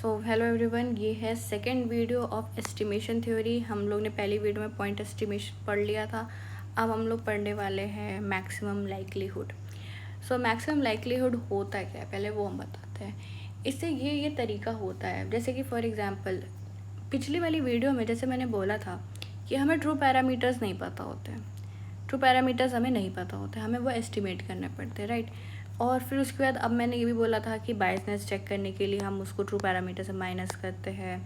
So hello everyone, ये है second video of estimation theory. हम लोग ने पहली वीडियो में पॉइंट एस्टिमेशन पढ़ लिया था। अब हम लोग पढ़ने वाले हैं maximum likelihood. So maximum likelihood होता क्या है, पहले वो हम बताते हैं। इससे ये तरीका होता है, जैसे कि फॉर एग्जांपल पिछली वाली वीडियो में जैसे मैंने बोला था कि हमें ट्रू पैरामीटर्स नहीं पता होते हैं। ट्रू पैरामीटर्स हमें नहीं पता होते, हमें वो एस्टिमेट करने पड़ते हैं, राइट। और फिर उसके बाद अब मैंने ये भी बोला था कि बायसनेस चेक करने के लिए हम उसको ट्रू पैरामीटर से माइनस करते हैं,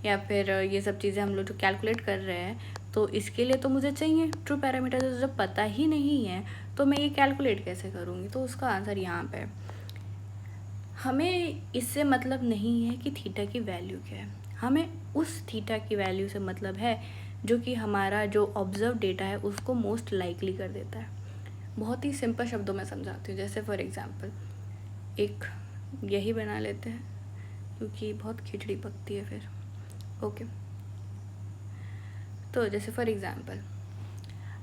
या फिर ये सब चीज़ें हम लोग जो कैलकुलेट कर रहे हैं, तो इसके लिए तो मुझे चाहिए ट्रू पैरामीटर। तो जब पता ही नहीं है तो मैं ये कैलकुलेट कैसे करूँगी? तो उसका आंसर यहाँ पे हमें इससे मतलब नहीं है कि थीटा की वैल्यू क्या है, हमें उस थीटा की वैल्यू से मतलब है जो कि हमारा जो ऑब्जर्व डेटा है उसको मोस्ट लाइकली कर देता है। बहुत ही सिंपल शब्दों में समझाती हूँ। जैसे फॉर एग्जांपल एक यही बना लेते हैं क्योंकि बहुत खिचड़ी पकती है फिर। ओके, तो जैसे फॉर एग्जांपल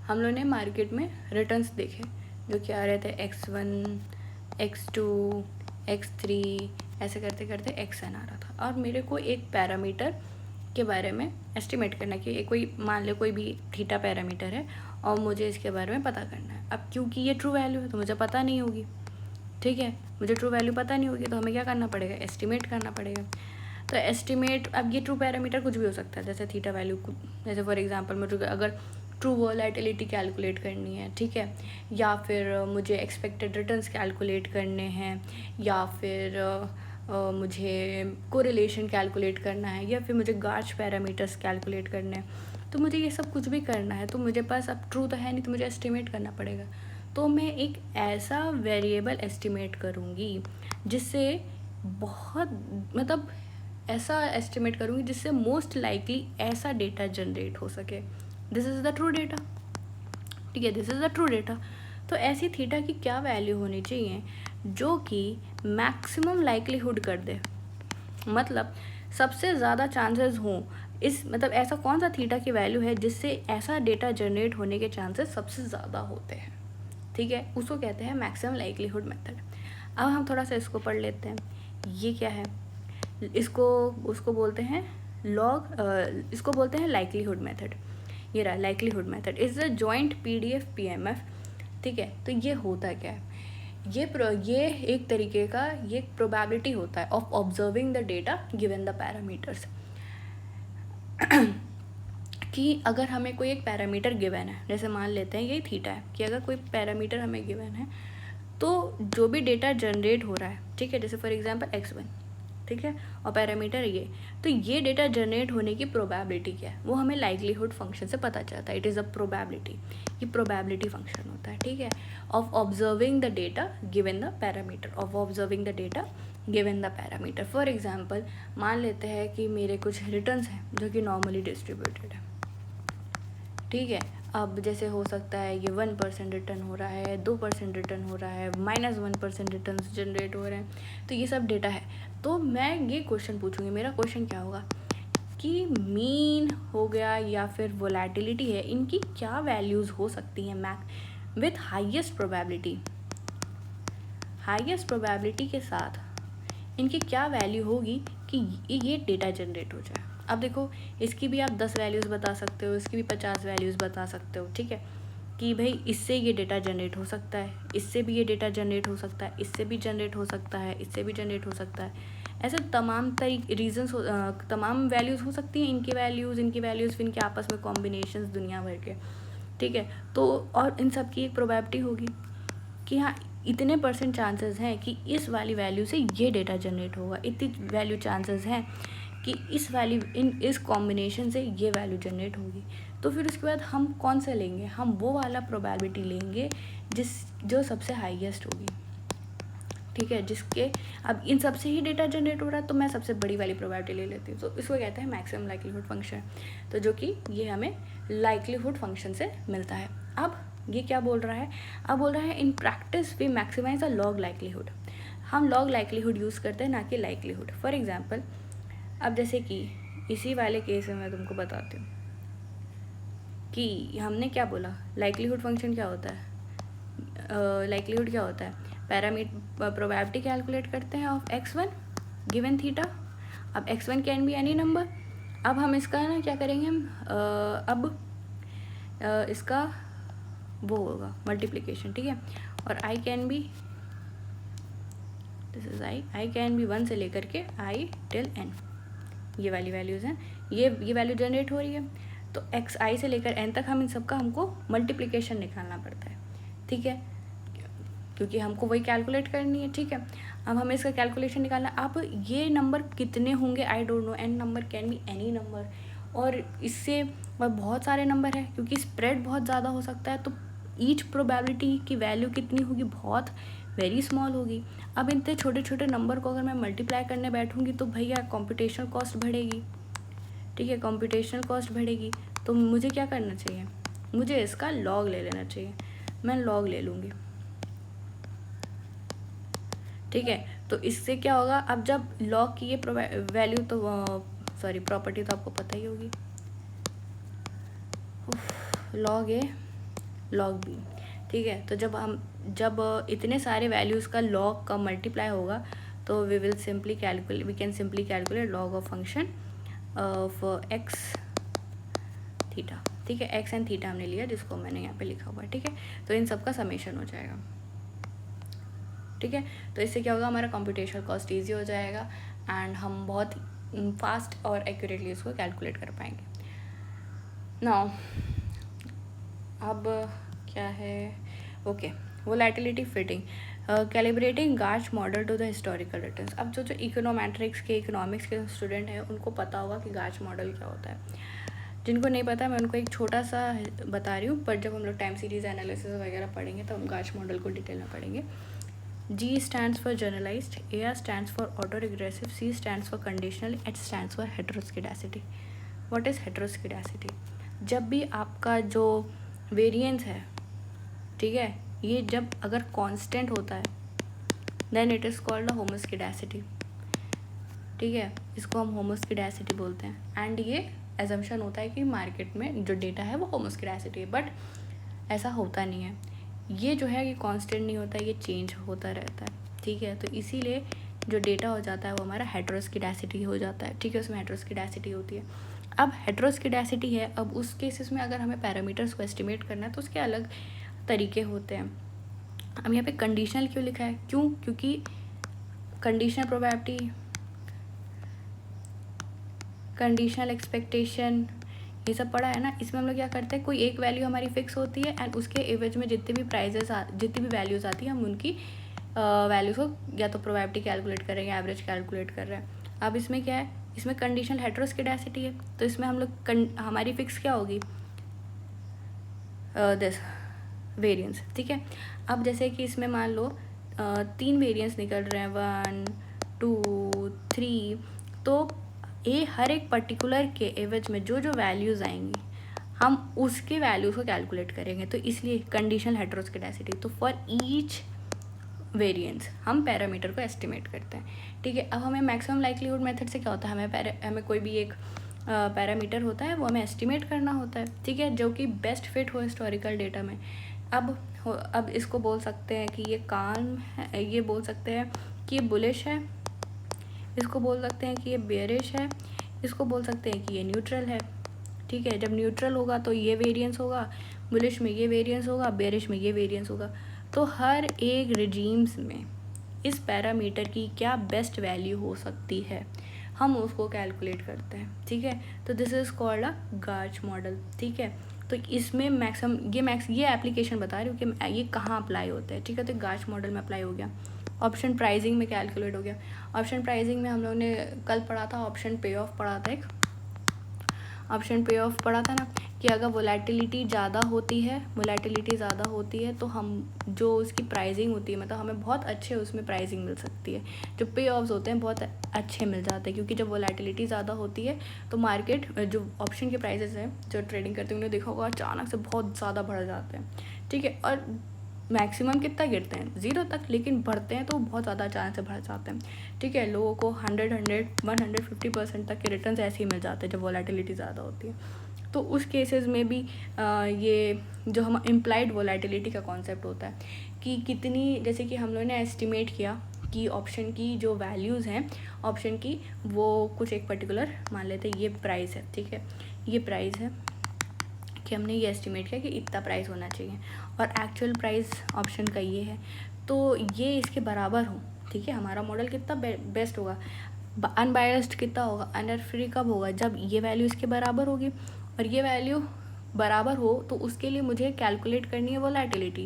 हम लोगों ने मार्केट में रिटर्न्स देखे जो कि आ रहे थे x1, x2, x3, ऐसे करते करते xn आ रहा था। और मेरे को एक पैरामीटर के बारे में एस्टिमेट करना है कि कोई मान लो कोई भी थीटा पैरामीटर है और मुझे इसके बारे में पता करना है। अब क्योंकि ये ट्रू वैल्यू है तो मुझे पता नहीं होगी, ठीक है, मुझे ट्रू वैल्यू पता नहीं होगी तो हमें क्या करना पड़ेगा? एस्टिमेट करना पड़ेगा। तो एस्टिमेट, अब ये ट्रू पैरामीटर कुछ भी हो सकता है, जैसे थीटा वैल्यू, जैसे फॉर एग्जांपल मुझे अगर ट्रू वोलेटिलिटी कैलकुलेट करनी है, ठीक है, या फिर मुझे एक्सपेक्टेड रिटर्न्स कैलकुलेट करने हैं, या फिर मुझे कोरिलेशन कैलकुलेट करना है, या फिर मुझे गार्च पैरामीटर्स कैलकुलेट करने हैं, तो मुझे ये सब कुछ भी करना है। तो मुझे पास अब ट्रू तो है नहीं, तो मुझे एस्टिमेट करना पड़ेगा। तो मैं एक ऐसा वेरिएबल एस्टिमेट करूँगी जिससे बहुत मतलब ऐसा एस्टिमेट करूँगी जिससे मोस्ट लाइकली ऐसा डेटा जनरेट हो सके। This is the true data, ठीक है, this is the true data. तो ऐसी थीटा की क्या वैल्यू होनी चाहिए जो कि मैक्सिमम लाइकलीहुड कर दे, मतलब सबसे ज़्यादा चांसेस हों इस, मतलब ऐसा कौन सा थीटा की वैल्यू है जिससे ऐसा डेटा जनरेट होने के चांसेस सबसे ज़्यादा होते हैं, ठीक है, उसको कहते हैं मैक्सिमम लाइकलीहुड मेथड। अब हम थोड़ा सा इसको पढ़ लेते हैं। ये क्या है? उसको बोलते हैं इसको बोलते हैं लाइकलीहुड मेथड। ये रहा likelihood method is a joint PDF PMF, ठीक है। तो ये होता क्या है? ये एक तरीके का ये प्रोबेबिलिटी होता है of observing the data given the parameters. कि अगर हमें कोई एक पैरामीटर गिवन है, जैसे मान लेते हैं यही थीटा है, कि अगर कोई पैरामीटर हमें गिवन है तो जो भी डेटा जनरेट हो रहा है, ठीक है, जैसे फॉर एग्जांपल x1, ठीक है, और पैरामीटर ये, तो ये डेटा जनरेट होने की प्रोबेबिलिटी क्या है वो हमें लाइकलीहुड फंक्शन से पता चलता है। इट इज़ अ प्रोबेबिलिटी, ये प्रोबेबिलिटी फंक्शन होता है, ठीक है, of observing the data given the parameter, of observing the data given the parameter. For example मान लेते हैं कि मेरे कुछ रिटर्न्स हैं जो कि नॉर्मली डिस्ट्रीब्यूटेड है, ठीक है। अब जैसे हो सकता है ये 1% रिटर्न हो रहा है, 2% रिटर्न हो रहा है, -1% रिटर्न जनरेट हो रहे हैं, तो ये सब डेटा है। तो मैं ये क्वेश्चन पूछूंगी, मेरा क्वेश्चन क्या होगा कि मीन हो गया या फिर वोलेटिलिटी है, इनकी क्या वैल्यूज़ हो सकती हैं max with highest probability, highest probability के साथ इनकी क्या वैल्यू होगी कि ये डेटा जनरेट हो जाए। अब देखो, इसकी भी आप 10 वैल्यूज़ बता सकते हो, इसकी भी 50 वैल्यूज़ बता सकते हो, ठीक है, कि भाई इससे ये डेटा जनरेट हो सकता है, इससे भी ये डेटा जनरेट हो सकता है, इससे भी जनरेट हो सकता है, इससे भी जनरेट हो सकता है। ऐसे तमाम रीजन्स तमाम वैल्यूज़ हो सकती हैं, इनकी वैल्यूज़ फिर इनके आपस में कॉम्बिनेशंस दुनिया भर के, ठीक है। तो और इन सब की एक प्रोबेबिलिटी होगी कि हाँ इतने % चांसेस हैं कि इस वाली वैल्यू से ये डेटा जनरेट होगा, इतनी वैल्यू चांसेस हैं कि इस कॉम्बिनेशन से ये वैल्यू जनरेट होगी। तो फिर उसके बाद हम कौन सा लेंगे? हम वो वाला प्रोबेबिलिटी लेंगे जो सबसे हाईएस्ट होगी, ठीक है, जिसके अब इन सबसे ही डेटा जनरेट हो रहा है, तो मैं सबसे बड़ी वाली प्रोबेबिलिटी ले लेती हूँ। तो इसको कहते हैं मैक्सिमम लाइक्लीहुड फंक्शन, तो जो कि ये हमें लाइक्लीहुड फंक्शन से मिलता है। अब ये क्या बोल रहा है? अब बोल रहा है in practice we maximise a log likelihood. हम लॉग लाइक्लीहुड यूज़ करते हैं, ना कि लाइक्लीहुड। फॉर एग्जांपल अब जैसे कि इसी वाले केस में मैं तुमको बताती हूँ कि हमने क्या बोला, लाइक्लीहुड फंक्शन क्या होता है, लाइक्लीहुड क्या होता है, प्रोबेबिलिटी कैलकुलेट करते हैं ऑफ x1 गिवन थीटा, अब x1 can be any number. अब हम इसका ना क्या करेंगे, हम इसका वो होगा मल्टीप्लिकेशन, ठीक है। और i can be, this is i can be 1 से लेकर के i टिल n, ये वाली वैल्यूज़ हैं, ये वैल्यू जनरेट हो रही है। तो xi से लेकर n तक हम इन सबका हमको मल्टीप्लिकेशन निकालना पड़ता है, ठीक है, क्योंकि हमको वही कैलकुलेट करनी है, ठीक है। अब हमें इसका कैलकुलेशन निकालना। अब ये नंबर कितने होंगे I don't know, n number can be any number, और इससे बहुत सारे नंबर है, क्योंकि स्प्रेड बहुत ज़्यादा हो सकता है, तो ईच प्रोबेबिलिटी की वैल्यू कितनी होगी, बहुत वेरी स्मॉल होगी। अब इतने छोटे छोटे नंबर को अगर मैं मल्टीप्लाई करने बैठूंगी तो भैया कंप्यूटेशनल कॉस्ट बढ़ेगी, ठीक है, कंप्यूटेशनल कॉस्ट बढ़ेगी। तो मुझे क्या करना चाहिए, मुझे इसका लॉग ले लेना चाहिए, मैं लॉग ले लूँगी, ठीक है। तो इससे क्या होगा, अब जब लॉग की ये वैल्यू तो सॉरी प्रॉपर्टी तो आपको पता ही होगी, लॉग ए लॉग बी, ठीक है। तो जब इतने सारे वैल्यूज़ का लॉग का मल्टीप्लाई होगा तो we can simply calculate log of function of x theta, ठीक है। एक्स एंड थीटा हमने लिया, जिसको मैंने यहाँ पे लिखा हुआ है, ठीक है। तो इन सब का समेशन हो जाएगा, ठीक है। तो इससे क्या होगा, हमारा कंप्यूटेशनल कॉस्ट ईजी हो जाएगा एंड हम बहुत फास्ट और एक्यूरेटली इसको कैलकुलेट कर पाएंगे। नाउ अब क्या है, okay, volatility fitting, calibrating GARCH model to the historical returns. अब जो इकोनोमेट्रिक्स के इकोनॉमिक्स के स्टूडेंट हैं उनको पता होगा कि गार्च मॉडल क्या होता है। जिनको नहीं पता मैं उनको एक छोटा सा बता रही हूँ, पर जब हम लोग टाइम सीरीज एनालिसिस वगैरह पढ़ेंगे तो हम गार्च मॉडल को डिटेल में पढ़ेंगे। G stands for generalized, AR stands for autoregressive, C stands for conditional, H stands for heteroscedasticity. What is heteroscedasticity? जब भी आपका जो वेरिएंस है, ठीक है, ये जब अगर कांस्टेंट होता है देन इट इज़ कॉल्ड होमोस्किडासिटी, ठीक है, इसको हम होमोस्किडासिटी बोलते हैं। एंड ये एजम्पशन होता है कि मार्केट में जो डेटा है वो होमोस्किडासिटी है, बट ऐसा होता नहीं है। ये जो है ये कांस्टेंट नहीं होता है, ये चेंज होता रहता है, ठीक है। तो इसीलिए जो डेटा हो जाता है वो हमारा हेटेरोस्किडासिटी हो जाता है, ठीक है, उसमें हेटेरोस्किडासिटी होती है। अब हेटेरोस्किडासिटी है, अब उस केसेस में अगर हमें पैरामीटर्स को एस्टिमेट करना है तो उसके अलग तरीके होते हैं। अब यहाँ पे कंडीशनल क्यों लिखा है, क्योंकि कंडीशनल प्रोबेबिलिटी, कंडीशनल एक्सपेक्टेशन, ये सब पढ़ा है ना। इसमें हम लोग क्या करते हैं, कोई एक वैल्यू हमारी फिक्स होती है एंड उसके एवरेज में जितने भी जितनी भी वैल्यूज़ आती है हम उनकी वैल्यूज़ को या तो प्रोबेबिलिटी कैलकुलेट कर रहे हैं या एवरेज कैलकुलेट कर रहे हैं। अब इसमें क्या है, इसमें कंडीशनल हेटेरोस्किडासिटी है, तो इसमें हम लोग हमारी फिक्स क्या होगी, दिस वेरिएंस, ठीक है। अब जैसे कि इसमें मान लो 3 वेरिएंस निकल रहे हैं, 1 2 3, तो ये हर एक पर्टिकुलर के एवरेज में जो जो वैल्यूज़ आएंगी हम उसके वैल्यूज़ को कैलकुलेट करेंगे, तो इसलिए कंडीशनल हेटेरोस्किडासिटी। तो फॉर ईच वेरिएंस हम पैरामीटर को एस्टिमेट करते हैं, ठीक है। अब हमें मैक्सिमम लाइक्लीहुड मेथड से क्या होता है, हमें कोई भी एक पैरामीटर होता है वो हमें एस्टिमेट करना होता है, ठीक है, जो कि बेस्ट फिट हो हिस्टोरिकल डेटा में। अब इसको बोल सकते हैं कि ये काल्म है, ये बोल सकते हैं कि ये बुलिश है, इसको बोल सकते हैं कि ये बेयरिश है, इसको बोल सकते हैं कि ये न्यूट्रल है, ठीक है। जब न्यूट्रल होगा तो ये वेरिएंस होगा, बुलिश में ये वेरिएंस होगा, बेयरिश में ये वेरिएंस होगा। तो हर एक रिजीम्स में इस पैरामीटर की क्या बेस्ट वैल्यू हो सकती है हम उसको कैलकुलेट करते हैं, ठीक है। तो this is called a GARCH model, ठीक है। तो इसमें ये एप्लीकेशन बता रही हूँ कि ये कहाँ अप्लाई होता है, ठीक है। तो गार्च मॉडल में अप्लाई हो गया। ऑप्शन प्राइजिंग में कैलकुलेट हो गया। ऑप्शन प्राइजिंग में हम लोगों ने कल पढ़ा था, ऑप्शन पे ऑफ पढ़ा था, एक ऑप्शन पे ऑफ पढ़ा था ना, कि अगर वोलेटिलिटी ज़्यादा होती है तो हम जो उसकी प्राइजिंग होती है, मतलब हमें बहुत अच्छे उसमें प्राइजिंग मिल सकती है। जो पे ऑफ्स होते हैं बहुत अच्छे मिल जाते हैं, क्योंकि जब वोलेटिलिटी ज़्यादा होती है तो मार्केट जो ऑप्शन के प्राइजेस हैं, जो ट्रेडिंग करते हैं उन्हें देखा होगा अचानक से बहुत ज़्यादा बढ़ जाते हैं, ठीक है। और मैक्सिमम कितना गिरते हैं, 0 तक, लेकिन बढ़ते हैं तो बहुत ज़्यादा अचानक से बढ़ जाते हैं, ठीक है। लोगों को 150% तक के रिटर्न्स ऐसे ही मिल जाते हैं जब वोलेटिलिटी ज़्यादा होती है। तो उस केसेस में भी ये जो हम इम्प्लाइड वोलेटिलिटी का कॉन्सेप्ट होता है कि कितनी, जैसे कि हम लोगों ने एस्टिमेट किया कि ऑप्शन की जो वैल्यूज़ हैं ऑप्शन की, वो कुछ एक पर्टिकुलर मान लेते हैं ये प्राइस है, ठीक है, ये प्राइस है कि हमने ये एस्टिमेट किया कि इतना प्राइस होना चाहिए और एक्चुअल प्राइस ऑप्शन का ये है, तो ये इसके बराबर हो, ठीक है। हमारा मॉडल कितना बेस्ट होगा, अनबायस्ड कितना होगा, एरर फ्री कब होगा, जब ये वैल्यू इसके बराबर होगी और ये वैल्यू बराबर हो, तो उसके लिए मुझे कैलकुलेट करनी है वोलेटिलिटी।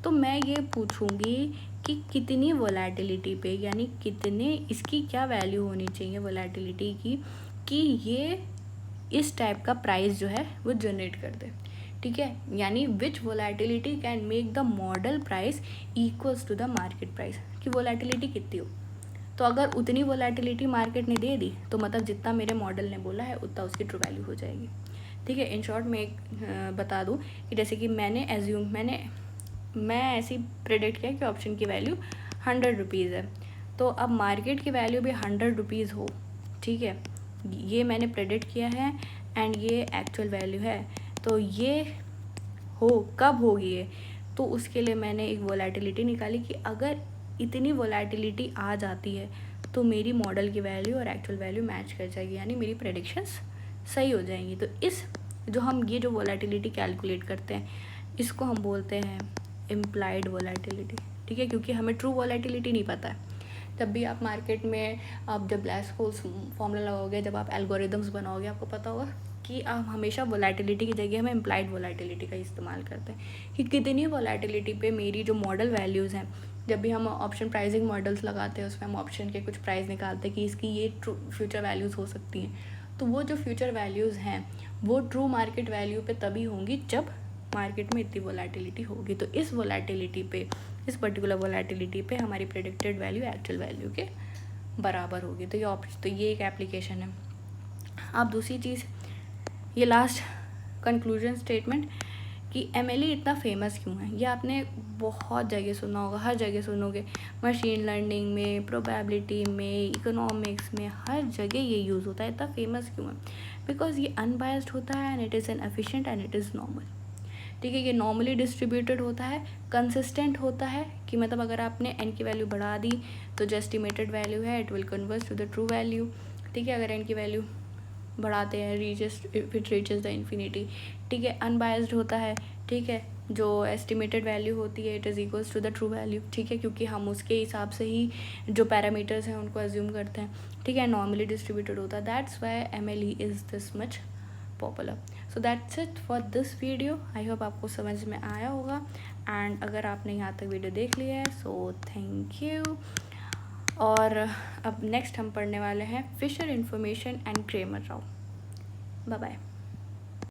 तो मैं ये पूछूंगी कि कितनी वोलेटिलिटी पे, यानी कितने, इसकी क्या वैल्यू होनी चाहिए वोलेटिलिटी की, कि ये इस टाइप का प्राइस जो है वो जनरेट कर दे, ठीक है। यानी which volatility can make the model price equals to the market price, कि वोलेटिलिटी कितनी हो। तो अगर उतनी वोलेटिलिटी मार्केट ने दे दी तो मतलब जितना मेरे मॉडल ने बोला है उतना उसकी ट्रू वैल्यू हो जाएगी, ठीक है। इन शॉर्ट मैं एक बता दूं कि जैसे कि मैं ऐसे प्रेडिक्ट किया कि ऑप्शन की वैल्यू 100 रुपीज़ है, तो अब मार्केट की वैल्यू भी 100 रुपीज़ हो, ठीक है, ये मैंने प्रेडिक्ट किया है एंड ये एक्चुअल वैल्यू है, तो ये हो कब होगी ये, तो उसके लिए मैंने एक वोलेटिलिटी निकाली कि अगर इतनी वोलेटिलिटी आ जाती है तो मेरी मॉडल की वैल्यू और एक्चुअल वैल्यू मैच कर जाएगी, यानी मेरी प्रेडिक्शंस सही हो जाएंगी। तो इस ये जो वोलेटिलिटी कैलकुलेट करते हैं इसको हम बोलते हैं इम्प्लाइड वोलेटिलिटी, ठीक है, क्योंकि हमें ट्रू वोलेटिलिटी नहीं पता है। जब भी आप मार्केट में आप जब ब्लैक-होल्स फॉर्मूला लगाओगे, जब आप एल्गोरिदम्स बनाओगे, आपको पता होगा कि आप हमेशा वोलेटिलिटी की जगह हमें इम्प्लाइड वोलेटिलिटी का इस्तेमाल करते हैं कि कितनी वोलेटिलिटी पे मेरी जो मॉडल वैल्यूज़ हैं, जब भी हम ऑप्शन प्राइसिंग मॉडल्स लगाते हैं उसमें हम ऑप्शन के कुछ प्राइस निकालते हैं कि इसकी ये ट्रू फ्यूचर वैल्यूज़ हो सकती हैं, तो वो जो फ्यूचर वैल्यूज़ हैं वो ट्रू मार्केट वैल्यू पे तभी होंगी जब मार्केट में इतनी वोलेटिलिटी होगी। तो इस वोलेटिलिटी पे, इस पर्टिकुलर वोलेटिलिटी पे हमारी प्रेडिक्टेड वैल्यू एक्चुअल वैल्यू के बराबर होगी। तो ये एक एप्लीकेशन है। अब दूसरी चीज़, ये लास्ट कंक्लूजन स्टेटमेंट कि MLE इतना फेमस क्यों है, ये आपने बहुत जगह सुना होगा, हर जगह सुनोगे, मशीन लर्निंग में, प्रोबेबिलिटी में, इकोनॉमिक्स में, हर जगह ये यूज़ होता है। इतना फेमस क्यों है, बिकॉज ये अनबायस्ड होता है and it is an efficient and it is normal, ठीक है। ये नॉर्मली डिस्ट्रीब्यूटेड होता है, कंसिस्टेंट होता है कि मतलब अगर आपने n की वैल्यू बढ़ा दी तो जो एस्टिमेटेड वैल्यू है it will converge to the true value, ठीक है। अगर n की वैल्यू बढ़ाते हैं इट रीचेस द इन्फिनिटी, ठीक है। अनबायस्ड होता है, ठीक है, जो एस्टिमेटेड वैल्यू होती है it is equals to the true value, ठीक है, क्योंकि हम उसके हिसाब से ही जो पैरामीटर्स हैं उनको अज्यूम करते हैं, ठीक है। नॉर्मली डिस्ट्रीब्यूटेड होता है, that's why MLE is this much popular. So that's it for this video. I hope आपको समझ में आया होगा एंड अगर आपने यहाँ तक वीडियो देख लिया है सो थैंक यू। और अब नेक्स्ट हम पढ़ने वाले हैं Fisher information and Cramer Rao. Bye bye.